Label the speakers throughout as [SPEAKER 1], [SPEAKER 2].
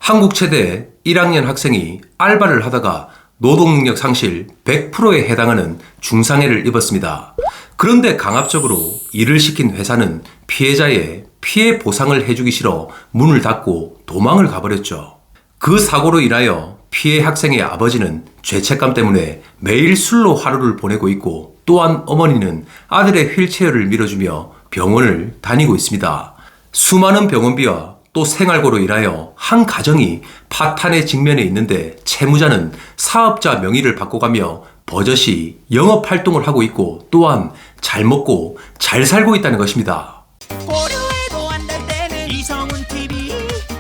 [SPEAKER 1] 한국 최대 1학년 학생이 알바를 하다가 노동능력 상실 100%에 해당하는 중상해를 입었습니다. 그런데 강압적으로 일을 시킨 회사는 피해자의 피해 보상을 해주기 싫어 문을 닫고 도망을 가버렸죠. 그 사고로 인하여 피해 학생의 아버지는 죄책감 때문에 매일 술로 하루를 보내고 있고, 또한 어머니는 아들의 휠체어를 밀어주며 병원을 다니고 있습니다. 수많은 병원비와 또 생활고로 인하여 한 가정이 파탄의 직면에 있는데, 채무자는 사업자 명의를 바꿔가며 버젓이 영업활동을 하고 있고, 또한 잘 먹고 잘 살고 있다는 것입니다.
[SPEAKER 2] 고려해도 안 될 때는 이성훈TV,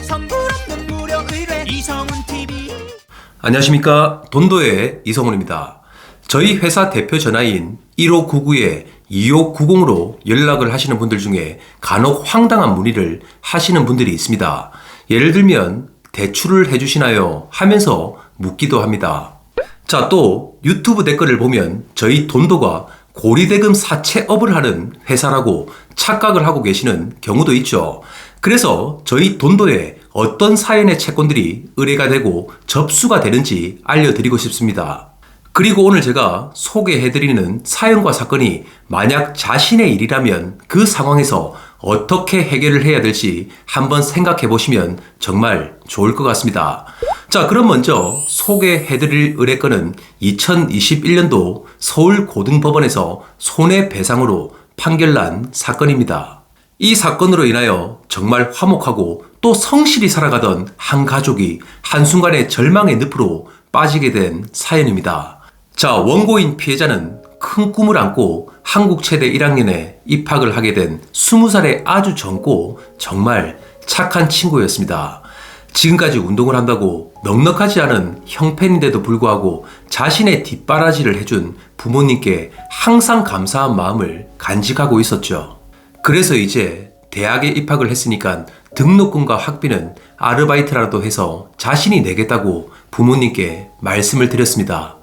[SPEAKER 2] 선불 없는 무료 의뢰 이성훈TV.
[SPEAKER 1] 안녕하십니까, 돈도의 이성훈입니다. 저희 회사 대표 전화인 1599-2590으로 연락을 하시는 분들 중에 간혹 황당한 문의를 하시는 분들이 있습니다. 예를 들면 대출을 해주시나요? 하면서 묻기도 합니다. 자, 또 유튜브 댓글을 보면 저희 돈도가 고리대금 사채업을 하는 회사라고 착각을 하고 계시는 경우도 있죠. 그래서 저희 돈도에 어떤 사연의 채권들이 의뢰가 되고 접수가 되는지 알려드리고 싶습니다. 그리고 오늘 제가 소개해드리는 사연과 사건이 만약 자신의 일이라면 그 상황에서 어떻게 해결을 해야 될지 한번 생각해 보시면 정말 좋을 것 같습니다. 자, 그럼 먼저 소개해드릴 의뢰건은 2021년도 서울고등법원에서 손해배상으로 판결난 사건입니다. 이 사건으로 인하여 정말 화목하고 또 성실히 살아가던 한 가족이 한순간에 절망의 늪으로 빠지게 된 사연입니다. 자, 원고인 피해자는 큰 꿈을 안고 한국 최대 1학년에 입학을 하게 된 20살의 아주 젊고 정말 착한 친구였습니다. 지금까지 운동을 한다고 넉넉하지 않은 형편인데도 불구하고 자신의 뒷바라지를 해준 부모님께 항상 감사한 마음을 간직하고 있었죠. 그래서 이제 대학에 입학을 했으니까 등록금과 학비는 아르바이트라도 해서 자신이 내겠다고 부모님께 말씀을 드렸습니다.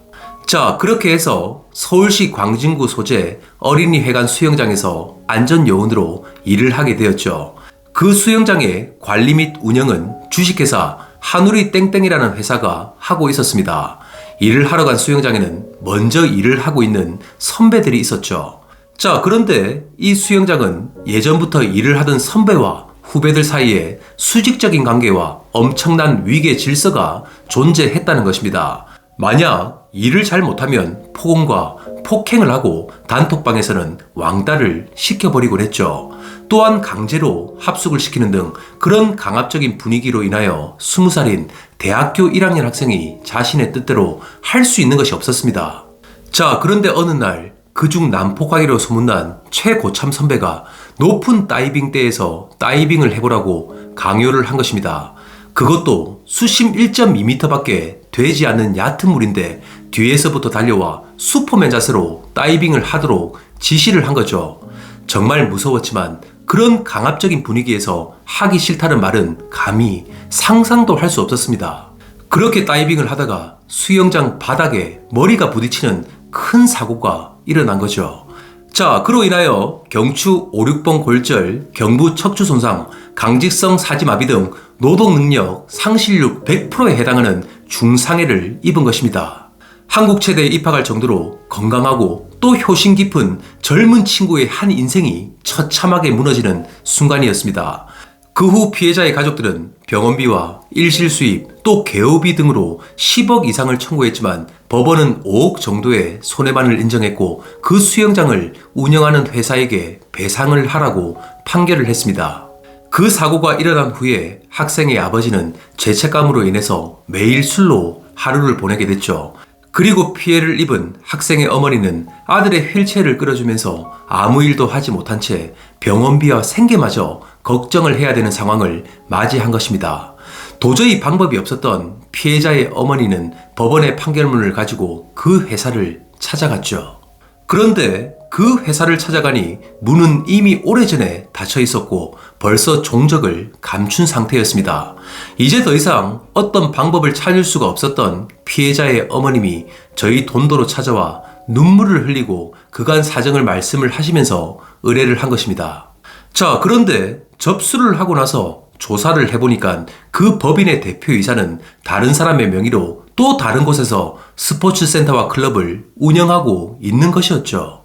[SPEAKER 1] 자, 그렇게 해서 서울시 광진구 소재 어린이회관 수영장에서 안전요원으로 일을 하게 되었죠. 그 수영장의 관리 및 운영은 주식회사 한우리 땡땡이라는 회사가 하고 있었습니다. 일을 하러 간 수영장에는 먼저 일을 하고 있는 선배들이 있었죠. 자, 그런데 이 수영장은 예전부터 일을 하던 선배와 후배들 사이에 수직적인 관계와 엄청난 위계 질서가 존재했다는 것입니다. 만약 일을 잘 못하면 폭언과 폭행을 하고 단톡방에서는 왕따를 시켜버리곤 했죠. 또한 강제로 합숙을 시키는 등 그런 강압적인 분위기로 인하여 20살인 대학교 1학년 학생이 자신의 뜻대로 할 수 있는 것이 없었습니다. 자, 그런데 어느 날 그중 난폭하기로 소문난 최고참 선배가 높은 다이빙대에서 다이빙을 해보라고 강요를 한 것입니다. 그것도 수심 1.2m밖에 되지 않는 얕은 물인데 뒤에서부터 달려와 슈퍼맨 자세로 다이빙을 하도록 지시를 한 거죠. 정말 무서웠지만 그런 강압적인 분위기에서 하기 싫다는 말은 감히 상상도 할 수 없었습니다. 그렇게 다이빙을 하다가 수영장 바닥에 머리가 부딪히는 큰 사고가 일어난 거죠. 자, 그로 인하여 경추 5, 6번 골절, 경부 척추 손상, 강직성 사지마비 등 노동능력 상실률 100%에 해당하는 중상해를 입은 것입니다. 한국 최대에 입학할 정도로 건강하고 또 효심 깊은 젊은 친구의 한 인생이 처참하게 무너지는 순간이었습니다. 그 후 피해자의 가족들은 병원비와 일실 수입 또 개업비 등으로 10억 이상을 청구했지만 법원은 5억 정도의 손해만을 인정했고 그 수영장을 운영하는 회사에게 배상을 하라고 판결을 했습니다. 그 사고가 일어난 후에 학생의 아버지는 죄책감으로 인해서 매일 술로 하루를 보내게 됐죠. 그리고 피해를 입은 학생의 어머니는 아들의 휠체어를 끌어주면서 아무 일도 하지 못한 채 병원비와 생계마저 걱정을 해야 되는 상황을 맞이한 것입니다. 도저히 방법이 없었던 피해자의 어머니는 법원의 판결문을 가지고 그 회사를 찾아갔죠. 그런데 그 회사를 찾아가니 문은 이미 오래전에 닫혀 있었고 벌써 종적을 감춘 상태였습니다. 이제 더 이상 어떤 방법을 찾을 수가 없었던 피해자의 어머님이 저희 돈도로 찾아와 눈물을 흘리고 그간 사정을 말씀을 하시면서 의뢰를 한 것입니다. 자, 그런데 접수를 하고 나서 조사를 해보니까 그 법인의 대표이사는 다른 사람의 명의로 또 다른 곳에서 스포츠센터와 클럽을 운영하고 있는 것이었죠.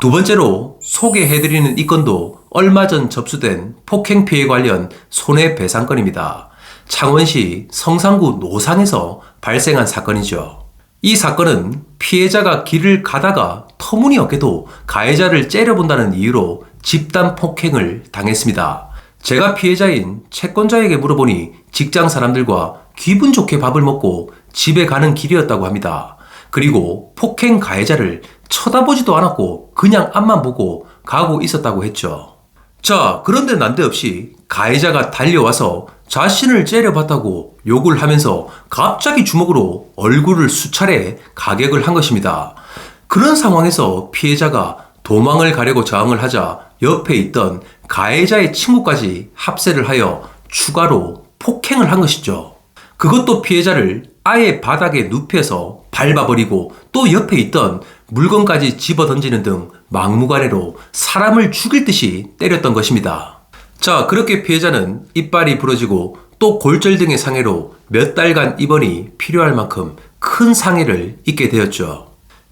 [SPEAKER 1] 두 번째로 소개해드리는 이 건도 얼마 전 접수된 폭행 피해 관련 손해배상건입니다. 창원시 성산구 노상에서 발생한 사건이죠. 이 사건은 피해자가 길을 가다가 터무니없게도 가해자를 째려본다는 이유로 집단 폭행을 당했습니다. 제가 피해자인 채권자에게 물어보니 직장 사람들과 기분 좋게 밥을 먹고 집에 가는 길이었다고 합니다. 그리고 폭행 가해자를 쳐다보지도 않았고 그냥 앞만 보고 가고 있었다고 했죠. 자, 그런데 난데없이 가해자가 달려와서 자신을 째려봤다고 욕을 하면서 갑자기 주먹으로 얼굴을 수차례 가격을 한 것입니다. 그런 상황에서 피해자가 도망을 가려고 저항을 하자 옆에 있던 가해자의 친구까지 합세를 하여 추가로 폭행을 한 것이죠. 그것도 피해자를 아예 바닥에 눕혀서 밟아버리고 또 옆에 있던 물건까지 집어던지는 등 막무가내로 사람을 죽일 듯이 때렸던 것입니다. 자, 그렇게 피해자는 이빨이 부러지고 또 골절 등의 상해로 몇 달간 입원이 필요할 만큼 큰 상해를 입게 되었죠.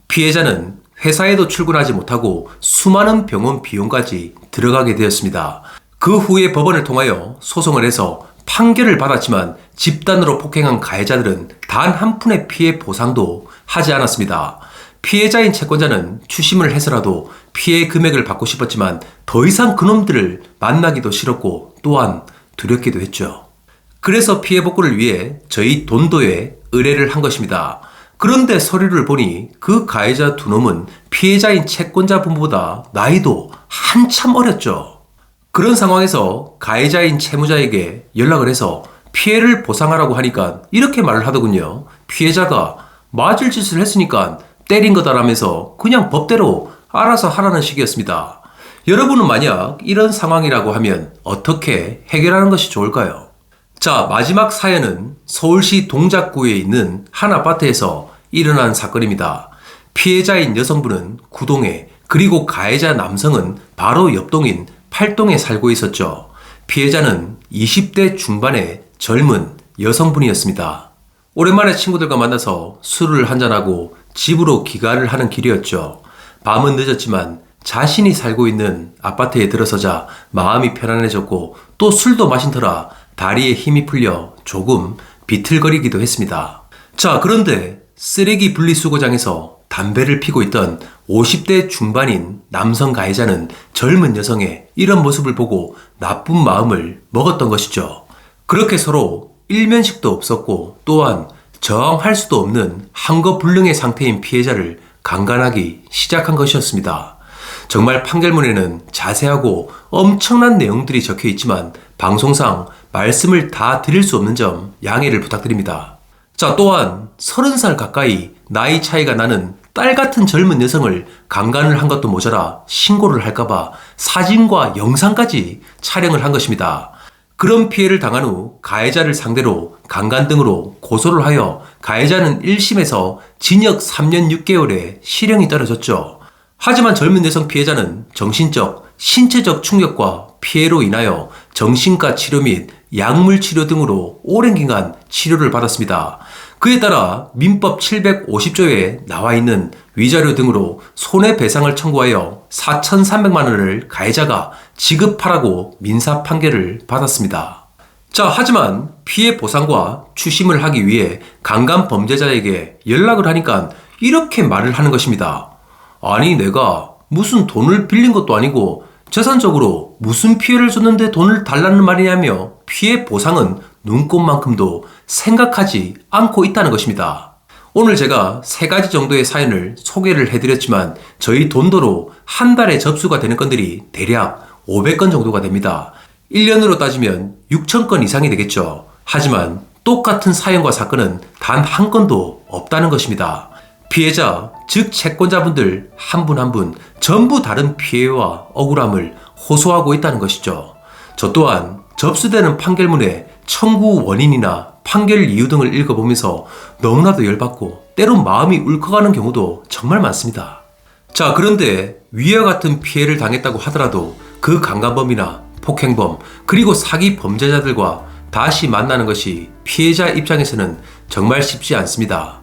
[SPEAKER 1] 피해자는 회사에도 출근하지 못하고 수많은 병원 비용까지 들어가게 되었습니다. 그 후에 법원을 통하여 소송을 해서 판결을 받았지만 집단으로 폭행한 가해자들은 단 한 푼의 피해 보상도 하지 않았습니다. 피해자인 채권자는 추심을 해서라도 피해 금액을 받고 싶었지만 더 이상 그놈들을 만나기도 싫었고 또한 두렵기도 했죠. 그래서 피해 복구를 위해 저희 돈도에 의뢰를 한 것입니다. 그런데 서류를 보니 그 가해자 두 놈은 피해자인 채권자 부부보다 나이도 한참 어렸죠. 그런 상황에서 가해자인 채무자에게 연락을 해서 피해를 보상하라고 하니까 이렇게 말을 하더군요. 피해자가 맞을 짓을 했으니까 때린 거다라면서 그냥 법대로 알아서 하라는 식이었습니다. 여러분은 만약 이런 상황이라고 하면 어떻게 해결하는 것이 좋을까요? 자, 마지막 사연은 서울시 동작구에 있는 한 아파트에서 일어난 사건입니다. 피해자인 여성분은 9동에 그리고 가해자 남성은 바로 옆동인 8동에 살고 있었죠. 피해자는 20대 중반의 젊은 여성분이었습니다. 오랜만에 친구들과 만나서 술을 한잔하고 집으로 귀가를 하는 길이었죠. 밤은 늦었지만 자신이 살고 있는 아파트에 들어서자 마음이 편안해졌고 또 술도 마신 터라 다리에 힘이 풀려 조금 비틀거리기도 했습니다. 자, 그런데 쓰레기 분리수거장에서 담배를 피고 있던 50대 중반인 남성 가해자는 젊은 여성의 이런 모습을 보고 나쁜 마음을 먹었던 것이죠. 그렇게 서로 일면식도 없었고 또한 저항할 수도 없는 한거불능의 상태인 피해자를 강간하기 시작한 것이었습니다. 정말 판결문에는 자세하고 엄청난 내용들이 적혀 있지만 방송상 말씀을 다 드릴 수 없는 점 양해를 부탁드립니다. 자, 또한 30살 가까이 나이 차이가 나는 딸 같은 젊은 여성을 강간을 한 것도 모자라 신고를 할까봐 사진과 영상까지 촬영을 한 것입니다. 그런 피해를 당한 후 가해자를 상대로 강간 등으로 고소를 하여 가해자는 1심에서 징역 3년 6개월에 실형이 떨어졌죠. 하지만 젊은 여성 피해자는 정신적, 신체적 충격과 피해로 인하여 정신과 치료 및 약물 치료 등으로 오랜 기간 치료를 받았습니다. 그에 따라 민법 750조에 나와 있는 위자료 등으로 손해배상을 청구하여 4,300만 원을 가해자가 지급하라고 민사 판결을 받았습니다. 자, 하지만 피해 보상과 추심을 하기 위해 강간 범죄자에게 연락을 하니까 이렇게 말을 하는 것입니다. 아니, 내가 무슨 돈을 빌린 것도 아니고 재산적으로 무슨 피해를 줬는데 돈을 달라는 말이냐며 피해 보상은 눈꼽만큼도 생각하지 않고 있다는 것입니다. 오늘 제가 3가지 정도의 사연을 소개를 해드렸지만 저희 돈도로 한 달에 접수가 되는 건들이 대략 500건 정도가 됩니다. 1년으로 따지면 6,000건 이상이 되겠죠. 하지만 똑같은 사연과 사건은 단 한 건도 없다는 것입니다. 피해자, 즉 채권자분들 한 분 한 분 전부 다른 피해와 억울함을 호소하고 있다는 것이죠. 저 또한 접수되는 판결문에 청구 원인이나 판결 이유 등을 읽어보면서 너무나도 열받고 때론 마음이 울컥하는 경우도 정말 많습니다. 자, 그런데 위와 같은 피해를 당했다고 하더라도 그 강간범이나 폭행범, 그리고 사기 범죄자들과 다시 만나는 것이 피해자 입장에서는 정말 쉽지 않습니다.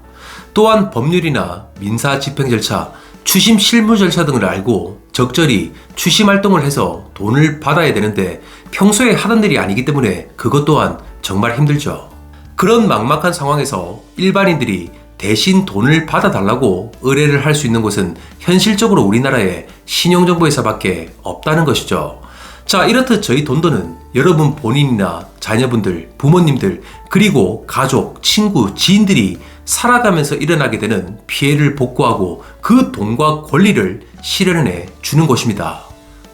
[SPEAKER 1] 또한 법률이나 민사 집행 절차, 추심 실무 절차 등을 알고 적절히 추심 활동을 해서 돈을 받아야 되는데 평소에 하던 일이 아니기 때문에 그것 또한 정말 힘들죠. 그런 막막한 상황에서 일반인들이 대신 돈을 받아달라고 의뢰를 할 수 있는 곳은 현실적으로 우리나라의 신용정보회사밖에 없다는 것이죠. 자, 이렇듯 저희 돈도는 여러분 본인이나 자녀분들, 부모님들, 그리고 가족, 친구, 지인들이 살아가면서 일어나게 되는 피해를 복구하고 그 돈과 권리를 실현해 주는 곳입니다.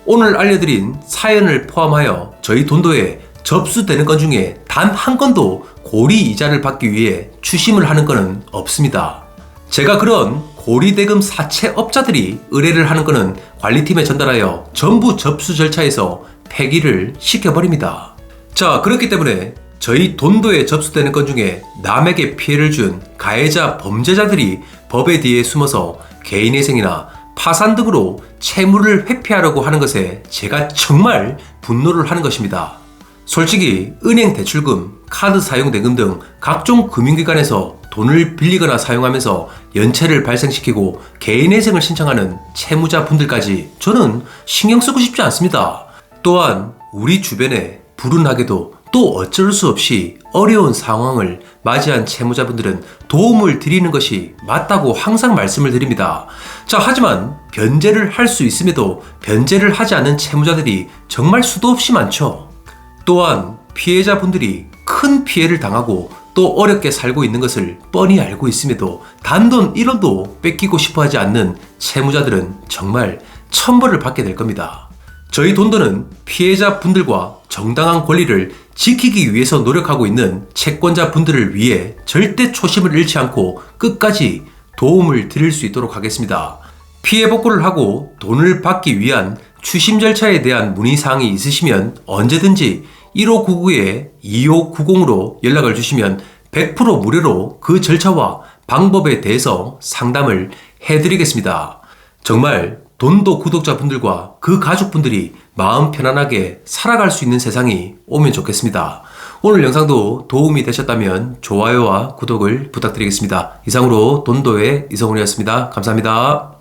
[SPEAKER 1] 오늘 알려드린 사연을 포함하여 저희 돈도에 접수되는 건 중에 단 한 건도 고리 이자를 받기 위해 추심을 하는 건은 없습니다. 제가 그런 고리대금 사채업자들이 의뢰를 하는 것은 관리팀에 전달하여 전부 접수 절차에서 폐기를 시켜버립니다. 자, 그렇기 때문에 저희 돈도에 접수되는 건 중에 남에게 피해를 준 가해자 범죄자들이 법에 뒤에 숨어서 개인회생이나 파산 등으로 채무를 회피하려고 하는 것에 제가 정말 분노를 하는 것입니다. 솔직히 은행 대출금, 카드 사용 대금 등 각종 금융기관에서 돈을 빌리거나 사용하면서 연체를 발생시키고 개인회생을 신청하는 채무자 분들까지 저는 신경 쓰고 싶지 않습니다. 또한 우리 주변에 불운하게도 또 어쩔 수 없이 어려운 상황을 맞이한 채무자분들은 도움을 드리는 것이 맞다고 항상 말씀을 드립니다. 자, 하지만 변제를 할 수 있음에도 변제를 하지 않는 채무자들이 정말 수도 없이 많죠. 또한 피해자분들이 큰 피해를 당하고 또 어렵게 살고 있는 것을 뻔히 알고 있음에도 단돈 1원도 뺏기고 싶어 하지 않는 채무자들은 정말 천벌을 받게 될 겁니다. 저희 돈도는 피해자분들과 정당한 권리를 지키기 위해서 노력하고 있는 채권자 분들을 위해 절대 초심을 잃지 않고 끝까지 도움을 드릴 수 있도록 하겠습니다. 피해 복구를 하고 돈을 받기 위한 추심 절차에 대한 문의사항이 있으시면 언제든지 1599-2590으로 연락을 주시면 100% 무료로 그 절차와 방법에 대해서 상담을 해드리겠습니다. 정말 돈도 구독자분들과 그 가족분들이 마음 편안하게 살아갈 수 있는 세상이 오면 좋겠습니다. 오늘 영상도 도움이 되셨다면 좋아요와 구독을 부탁드리겠습니다. 이상으로 돈도의 이성훈이었습니다. 감사합니다.